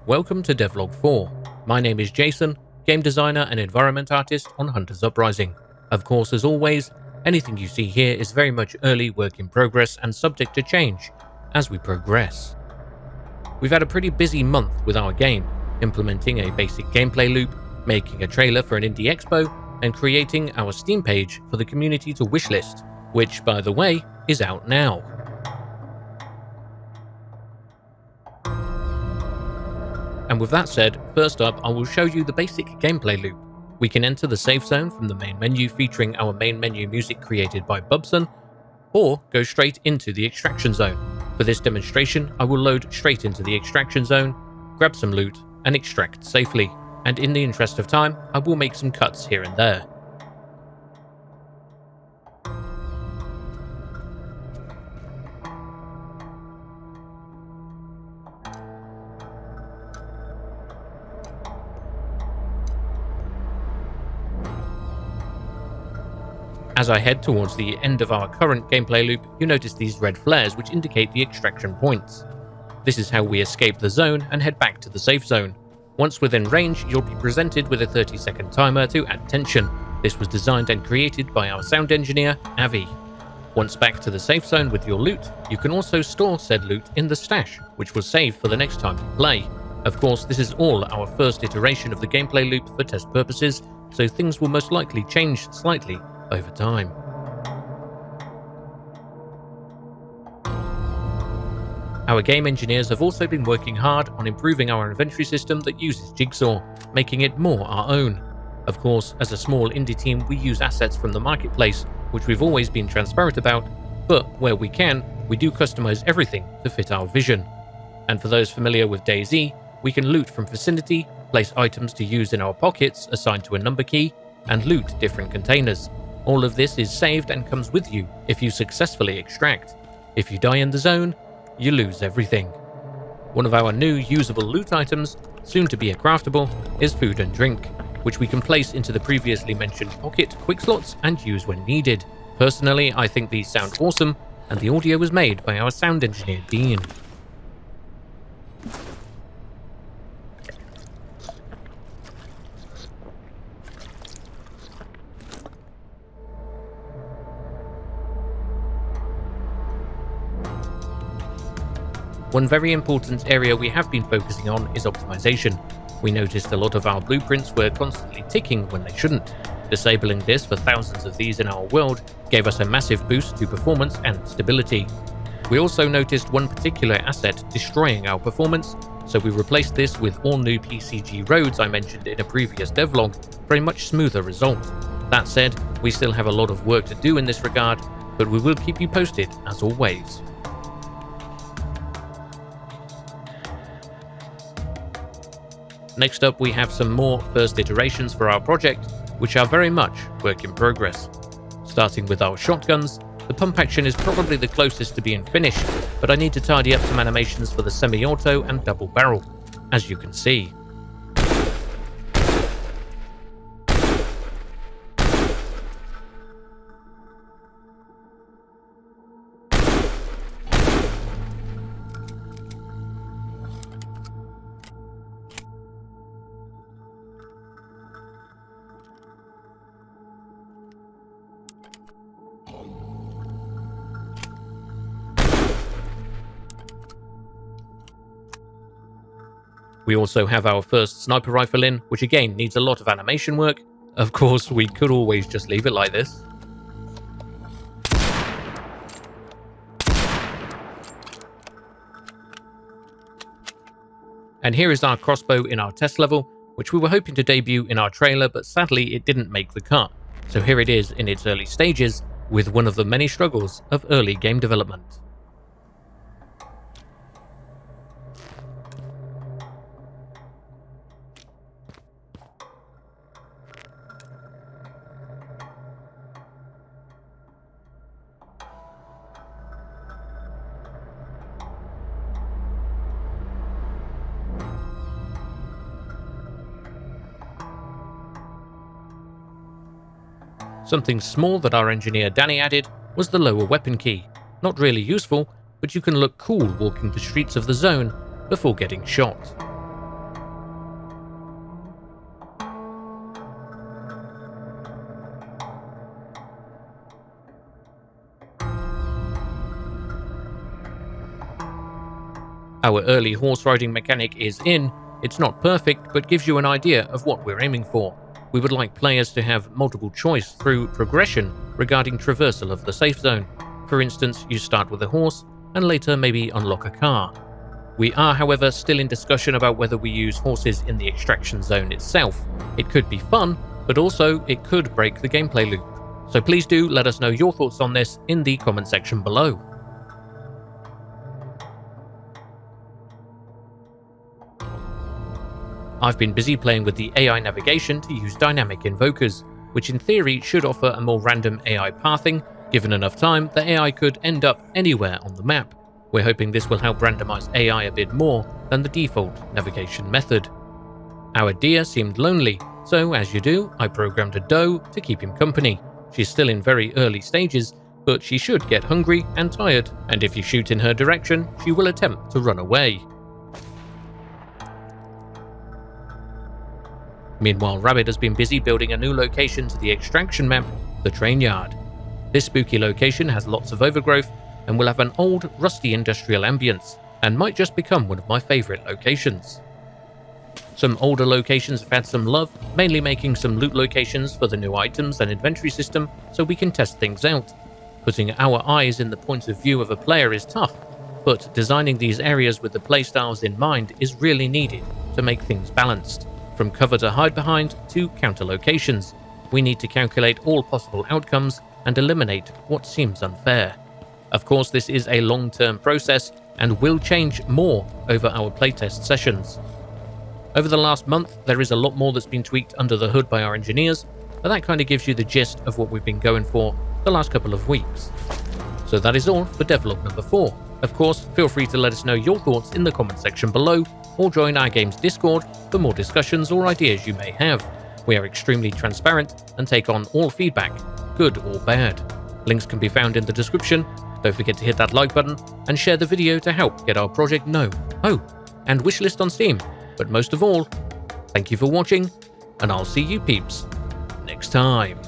Welcome to Devlog 4. My name is Jason, game designer and environment artist on Hunter's Uprising. Of course, as always, anything you see here is very much early work in progress and subject to change as we progress. We've had a pretty busy month with our game, implementing a basic gameplay loop, making a trailer for an indie expo, and creating our Steam page for the community to wishlist, which, by the way, is out now. And with that said, first up I will show you the basic gameplay loop. We can enter the safe zone from the main menu featuring our main menu music created by Bubson, or go straight into the extraction zone. For this demonstration, I will load straight into the extraction zone, grab some loot, and extract safely. And in the interest of time, I will make some cuts here and there. As I head towards the end of our current gameplay loop, you notice these red flares which indicate the extraction points. This is how we escape the zone and head back to the safe zone. Once within range, you'll be presented with a 30-second timer to add tension. This was designed and created by our sound engineer, Avi. Once back to the safe zone with your loot, you can also store said loot in the stash, which will save for the next time you play. Of course, this is all our first iteration of the gameplay loop for test purposes, so things will most likely change slightly over time. Our game engineers have also been working hard on improving our inventory system that uses Jigsaw, making it more our own. Of course, as a small indie team, we use assets from the marketplace, which we've always been transparent about, but where we can, we do customize everything to fit our vision. And for those familiar with DayZ, we can loot from vicinity, place items to use in our pockets assigned to a number key, and loot different containers. All of this is saved and comes with you if you successfully extract. If you die in the zone, you lose everything. One of our new usable loot items, soon to be a craftable, is food and drink, which we can place into the previously mentioned pocket quick slots and use when needed. Personally, I think these sound awesome, and the audio was made by our sound engineer Dean. One very important area we have been focusing on is optimization. We noticed a lot of our blueprints were constantly ticking when they shouldn't. Disabling this for thousands of these in our world gave us a massive boost to performance and stability. We also noticed one particular asset destroying our performance, so we replaced this with all new PCG roads I mentioned in a previous devlog for a much smoother result. That said, we still have a lot of work to do in this regard, but we will keep you posted as always. Next up, we have some more first iterations for our project, which are very much work in progress. Starting with our shotguns, the pump action is probably the closest to being finished, but I need to tidy up some animations for the semi-auto and double barrel, as you can see. We also have our first sniper rifle in, which again needs a lot of animation work. Of course, we could always just leave it like this. And here is our crossbow in our test level, which we were hoping to debut in our trailer, but sadly it didn't make the cut. So here it is in its early stages, with one of the many struggles of early game development. Something small that our engineer Danny added was the lower weapon key. Not really useful, but you can look cool walking the streets of the zone before getting shot. Our early horse riding mechanic is in. It's not perfect, but gives you an idea of what we're aiming for. We would like players to have multiple choice through progression regarding traversal of the safe zone. For instance, you start with a horse and later maybe unlock a car. We are, however, still in discussion about whether we use horses in the extraction zone itself. It could be fun, but also it could break the gameplay loop. So please do let us know your thoughts on this in the comment section below. I've been busy playing with the AI navigation to use dynamic invokers, which in theory should offer a more random AI pathing. Given enough time, the AI could end up anywhere on the map. We're hoping this will help randomize AI a bit more than the default navigation method. Our deer seemed lonely, so as you do, I programmed a doe to keep him company. She's still in very early stages, but she should get hungry and tired, and if you shoot in her direction, she will attempt to run away. Meanwhile, Rabbit has been busy building a new location to the extraction map, the train yard. This spooky location has lots of overgrowth and will have an old, rusty industrial ambience, and might just become one of my favourite locations. Some older locations have had some love, mainly making some loot locations for the new items and inventory system so we can test things out. Putting our eyes in the point of view of a player is tough, but designing these areas with the playstyles in mind is really needed to make things balanced. From cover to hide behind to counter locations, we need to calculate all possible outcomes and eliminate what seems unfair. Of course, this is a long-term process and will change more over our playtest sessions. Over the last month, there is a lot more that's been tweaked under the hood by our engineers, but that kind of gives you the gist of what we've been going for the last couple of weeks. So that is all for devlog number 4. Of course, feel free to let us know your thoughts in the comment section below, or join our game's Discord for more discussions or ideas you may have. We are extremely transparent and take on all feedback, good or bad. Links can be found in the description. Don't forget to hit that like button and share the video to help get our project known. Oh, and wishlist on Steam. But most of all, thank you for watching, and I'll see you peeps next time.